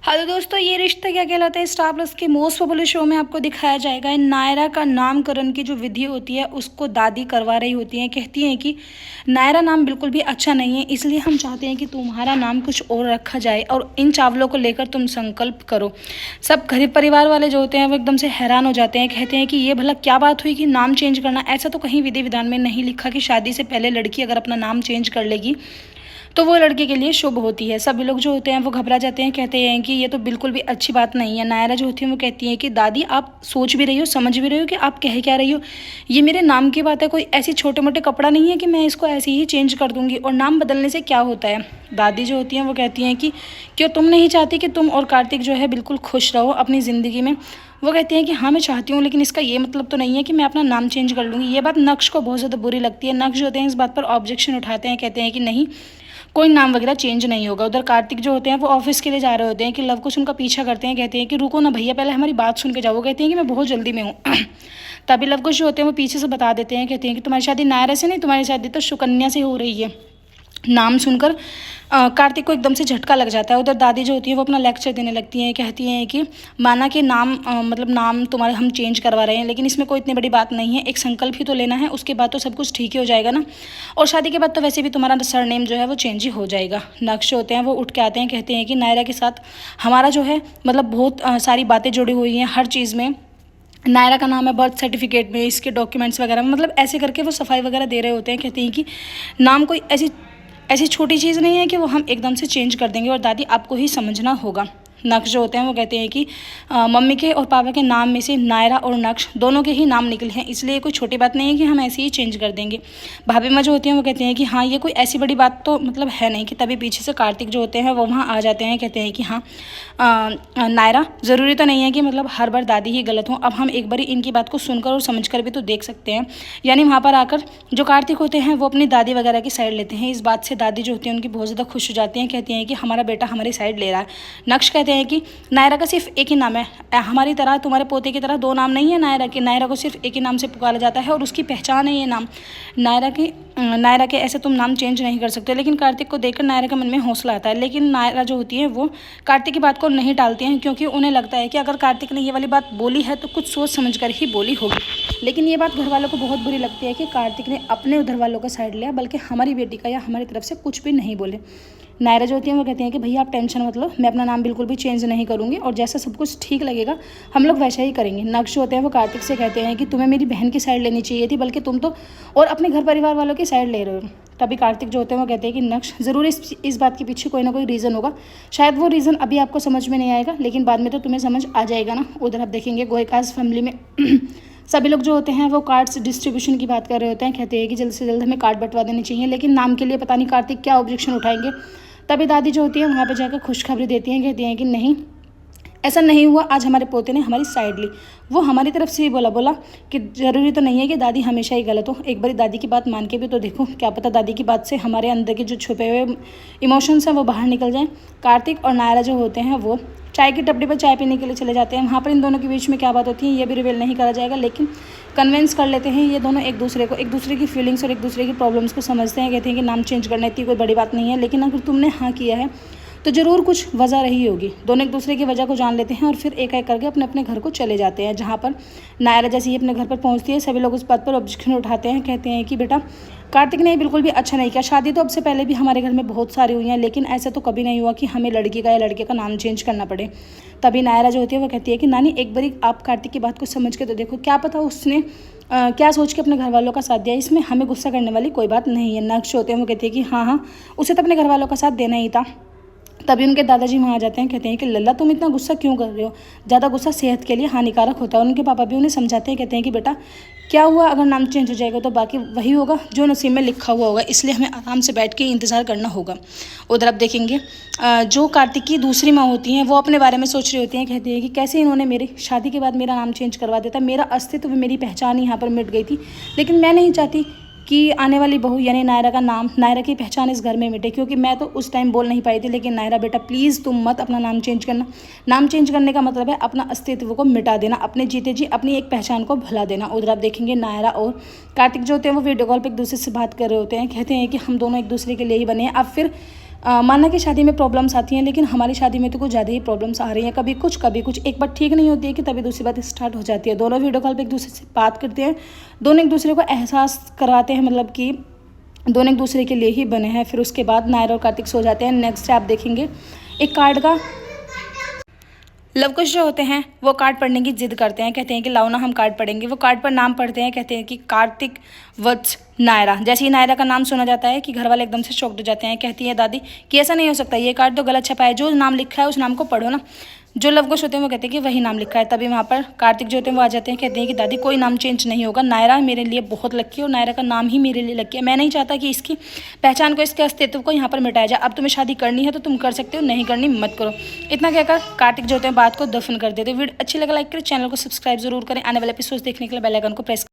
Hello दोस्तों, ये रिश्ता क्या कहलाता है स्टार प्लस के मोस्ट पॉपुलर शो में आपको दिखाया जाएगा। नायरा का नामकरण की जो विधि होती है उसको दादी करवा रही होती हैं। कहती हैं कि नायरा नाम बिल्कुल भी अच्छा नहीं है, इसलिए हम चाहते हैं कि तुम्हारा नाम कुछ और रखा जाए और इन चावलों को लेकर तुम संकल्प करो। सब गरीब परिवार वाले जो होते हैं वो एकदम से हैरान हो जाते हैं। कहते हैं कि ये भला क्या बात हुई कि नाम चेंज करना, ऐसा तो कहीं विधि विधान में नहीं लिखा कि शादी से पहले लड़की अगर अपना नाम चेंज कर लेगी तो वो लड़के के लिए शुभ होती है। सभी लोग जो होते हैं वो घबरा जाते हैं, कहते हैं कि ये तो बिल्कुल भी अच्छी बात नहीं है। नायरा जो होती है वो कहती है कि दादी आप सोच भी रही हो, समझ भी रही हो कि आप कह क्या रही हो। ये मेरे नाम की बात है, कोई ऐसी छोटे मोटे कपड़ा नहीं है कि मैं इसको ऐसे ही चेंज कर दूंगी, और नाम बदलने से क्या होता है। दादी जो होती हैं वो कहती हैं कि क्यों तुम नहीं चाहती कि तुम और कार्तिक जो है बिल्कुल खुश रहो अपनी ज़िंदगी में। वो कहती हैं कि हाँ मैं चाहती हूँ, लेकिन इसका ये मतलब तो नहीं है कि मैं अपना नाम चेंज कर लूँगी। ये बात नक्श को बहुत ज़्यादा बुरी लगती है। नक्श जो होते हैं इस बात पर ऑब्जेक्शन उठाते हैं, कहते हैं कि नहीं, कोई नाम वगैरह चेंज नहीं होगा। उधर कार्तिक जो होते हैं वो ऑफिस के लिए जा रहे होते हैं कि लव कुश उनका पीछा करते हैं। कहते हैं कि रुको ना भैया, पहले हमारी बात सुन के जाओ। वो कहते हैं कि मैं बहुत जल्दी में हूँ। तभी लव कुश जो होते हैं वो पीछे से बता देते हैं, कहते हैं कि तुम्हारी शादी नायरा से नहीं, तुम्हारी शादी तो सुकन्या से हो रही है। नाम सुनकर कार्तिक को एकदम से झटका लग जाता है। उधर दादी जो होती है वो अपना लेक्चर देने लगती हैं। कहती हैं कि माना कि नाम मतलब नाम तुम्हारे हम चेंज करवा रहे हैं, लेकिन इसमें कोई इतनी बड़ी बात नहीं है। एक संकल्प ही तो लेना है, उसके बाद तो सब कुछ ठीक ही हो जाएगा ना। और शादी के बाद तो वैसे भी तुम्हारा सरनेम जो है वो चेंज ही हो जाएगा। नक्श होते हैं वो उठ के आते हैं, कहते हैं कि नायरा के साथ हमारा जो है मतलब बहुत सारी बातें जुड़ी हुई हैं हर चीज़ में। नायरा का नाम है बर्थ सर्टिफिकेट में, इसके डॉक्यूमेंट्स वगैरह में, मतलब ऐसे करके वो सफाई वगैरह दे रहे होते हैं। कहते हैं कि नाम कोई ऐसी ऐसी छोटी चीज़ नहीं है कि वो हम एकदम से चेंज कर देंगे, और दादी आपको ही समझना होगा। नक्श जो होते हैं वो कहते हैं कि मम्मी के और पापा के नाम में से नायरा और नक्श दोनों के ही नाम निकले हैं, इसलिए कोई छोटी बात नहीं है कि हम ऐसे ही चेंज कर देंगे। भाभी माँ जो होती हैं वो कहते हैं कि हाँ ये कोई ऐसी बड़ी बात तो मतलब है नहीं। कि तभी पीछे से कार्तिक जो होते हैं वो वहाँ आ जाते हैं। कहते हैं कि हाँ नायरा, ज़रूरी तो नहीं है कि मतलब हर बार दादी ही गलत हों, अब हम एक बार इनकी बात को सुनकर और समझकर भी तो देख सकते हैं। यानी वहाँ पर आकर जो कार्तिक होते हैं वो अपनी दादी वगैरह की साइड लेते हैं। इस बात से दादी जो होती हैं उनकी बहुत ज़्यादा खुश हो जाती हैं। कहती हैं कि हमारा बेटा हमारी साइड ले रहा है। नक्श कहते हैं कि नायरा का सिर्फ एक ही नाम है, हमारी तरह तुम्हारे पोते की तरह दो नाम नहीं है नायरा के। नायरा को सिर्फ एक ही नाम से पुकारा जाता है और उसकी पहचान है ये नाम। नायरा के ऐसे तुम नाम चेंज नहीं कर सकते। लेकिन कार्तिक को देखकर नायरा के मन में हौसला आता है। लेकिन नायरा जो होती है वो कार्तिक की बात को नहीं टालती हैं, क्योंकि उन्हें लगता है कि अगर कार्तिक ने ये वाली बात बोली है तो कुछ सोच समझ कर ही बोली होगी। लेकिन ये बात घर वालों को बहुत बुरी लगती है कि कार्तिक ने अपने उधर वालों का साइड लिया, बल्कि हमारी बेटी का या हमारी तरफ से कुछ भी नहीं बोले। नायरा जो होती हैं वो कहती हैं कि भैया आप टेंशन मत लो, मैं अपना नाम बिल्कुल भी चेंज नहीं करूँगी, और जैसा सब कुछ ठीक लगेगा हम लोग वैसा ही करेंगे। नक्श होते हैं वो कार्तिक से कहते हैं कि तुम्हें मेरी बहन की साइड लेनी चाहिए थी, बल्कि तुम तो और अपने घर परिवार वालों की साइड ले रहे हो। तभी कार्तिक जो होते हैं वो कहते हैं कि नक्श, ज़रूर इस बात के पीछे कोई ना कोई रीज़न होगा। शायद वो रीज़न अभी आपको समझ में नहीं आएगा, लेकिन बाद में तो तुम्हें समझ आ जाएगा ना। उधर आप देखेंगे गोयकाज फैमिली में सभी लोग जो होते हैं वो कार्ड्स डिस्ट्रीब्यूशन की बात कर रहे होते हैं। कहते हैं कि जल्द से जल्द हमें कार्ड बंटवा देने चाहिए, लेकिन नाम के लिए पता नहीं कार्तिक क्या ऑब्जेक्शन उठाएंगे। तभी दादी जो होती है वहाँ पे जाकर खुशखबरी देती हैं। कहती हैं कि नहीं, ऐसा नहीं हुआ, आज हमारे पोते ने हमारी साइड ली। वो हमारी तरफ से ही बोला कि ज़रूरी तो नहीं है कि दादी हमेशा ही गलत हो, एक बार दादी की बात मान के भी तो देखो, क्या पता दादी की बात से हमारे अंदर के जो छुपे हुए इमोशंस हैं वो बाहर निकल जाएं। कार्तिक और नायरा जो होते हैं वो चाय की टपड़ी पर चाय पीने के लिए चले जाते हैं। वहाँ पर इन दोनों के बीच में क्या बात होती है ये भी रिवील नहीं करा जाएगा, लेकिन कन्विंस कर लेते हैं ये दोनों एक दूसरे की फीलिंग्स और एक दूसरे की प्रॉब्लम्स को समझते हैं। कहते हैं कि नाम चेंज करना इतनी कोई बड़ी बात नहीं है, लेकिन अगर तुमने हाँ किया है तो ज़रूर कुछ वजह रही होगी। दोनों एक दूसरे की वजह को जान लेते हैं और फिर एक एक करके अपने अपने घर को चले जाते हैं। जहाँ पर नायरा जैसे ही अपने घर पर पहुँचती है सभी लोग उस बात पर ऑब्जेक्शन उठाते हैं। कहते हैं कि बेटा कार्तिक ने बिल्कुल भी अच्छा नहीं किया। शादी तो अब से पहले भी हमारे घर में बहुत सारी हुई हैं, लेकिन ऐसा तो कभी नहीं हुआ कि हमें लड़की का या लड़के का नाम चेंज करना पड़े। तभी नायरा जो होती है वो कहती है कि नानी एक बारी आप कार्तिक की बात को समझ के तो देखो, क्या पता उसने क्या सोच के अपने घर वालों का साथ दिया, इसमें हमें गुस्सा करने वाली कोई बात नहीं है। नक्श होते हैं वो कहती है कि हाँ उसे तो अपने घर वालों का साथ देना ही था। तभी उनके दादाजी वहाँ आ जाते हैं। कहते हैं कि लल्ला तुम इतना गुस्सा क्यों कर रहे हो, ज़्यादा गुस्सा सेहत के लिए हानिकारक होता है। उनके पापा भी उन्हें समझाते हैं। कहते हैं कि बेटा क्या हुआ, अगर नाम चेंज हो जाएगा तो बाकी वही होगा जो नसीब में लिखा हुआ होगा, इसलिए हमें आराम से बैठ के इंतज़ार करना होगा। उधर आप देखेंगे जो कार्तिक की दूसरी माँ होती हैं वो अपने बारे में सोच रही होती हैं। कहती हैं कि कैसे इन्होंने मेरी शादी के बाद मेरा नाम चेंज करवा देता, मेरा अस्तित्व मेरी पहचान यहाँ पर मिट गई थी। लेकिन मैं नहीं चाहती कि आने वाली बहू यानी नायरा का नाम, नायरा की पहचान इस घर में मिटे, क्योंकि मैं तो उस टाइम बोल नहीं पाई थी। लेकिन नायरा बेटा प्लीज़ तुम मत अपना नाम चेंज करना। नाम चेंज करने का मतलब है अपना अस्तित्व को मिटा देना, अपने जीते जी अपनी एक पहचान को भुला देना। उधर आप देखेंगे नायरा और कार्तिक जो होते हैं वो वीडियो कॉल पर एक दूसरे से बात कर रहे होते हैं। कहते हैं कि हम दोनों एक दूसरे के लिए ही बने हैं। अब फिर माना कि शादी में प्रॉब्लम्स आती हैं, लेकिन हमारी शादी में तो कुछ ज़्यादा ही प्रॉब्लम्स आ रही हैं। कभी कुछ एक बार ठीक नहीं होती है कि तभी दूसरी बात स्टार्ट हो जाती है। दोनों वीडियो कॉल पे एक दूसरे से बात करते हैं, दोनों एक दूसरे को एहसास करवाते हैं, मतलब कि दोनों एक दूसरे के लिए ही बने हैं। फिर उसके बाद नायरा और कार्तिक सो जाते हैं। नेक्स्ट आप देखेंगे एक कार्ड का लवकुश जो होते हैं वो कार्ड पढ़ने की जिद करते हैं, कहते हैं कि लाओ ना हम कार्ड पढ़ेंगे। वो कार्ड पर नाम पढ़ते हैं, कहते हैं कि कार्तिक वत्स नायरा। जैसे ही नायरा का नाम सुना जाता है कि घर वाले एकदम से शॉक्ड हो जाते हैं। कहती है दादी कि ऐसा नहीं हो सकता, ये कार्ड तो गलत छपा है, जो नाम लिखा है उस नाम को पढ़ो ना। जो लवकुश होते हैं वो कहते हैं कि वही नाम लिखा है। तभी वहाँ पर कार्तिक जो होते हैं वो आ जाते हैं, कहते हैं कि दादी कोई नाम चेंज नहीं होगा, नायरा मेरे लिए बहुत लकी है और नायरा का नाम ही मेरे लिए लकी है। मैं नहीं चाहता कि इसकी पहचान को, इसके अस्तित्व को यहाँ पर मिटाया जाए। अब तुम्हें शादी करनी है तो तुम कर सकते हो, नहीं करनी मत करो। इतना कहकर कार्तिक जो होते हैं बात को दफन कर देते हैं। वीडियो अच्छी लगा लाइक करें, चैनल को सब्सक्राइब जरूर करें। आने वाले एपिसोड देखने के लिए बेल आइकन को प्रेस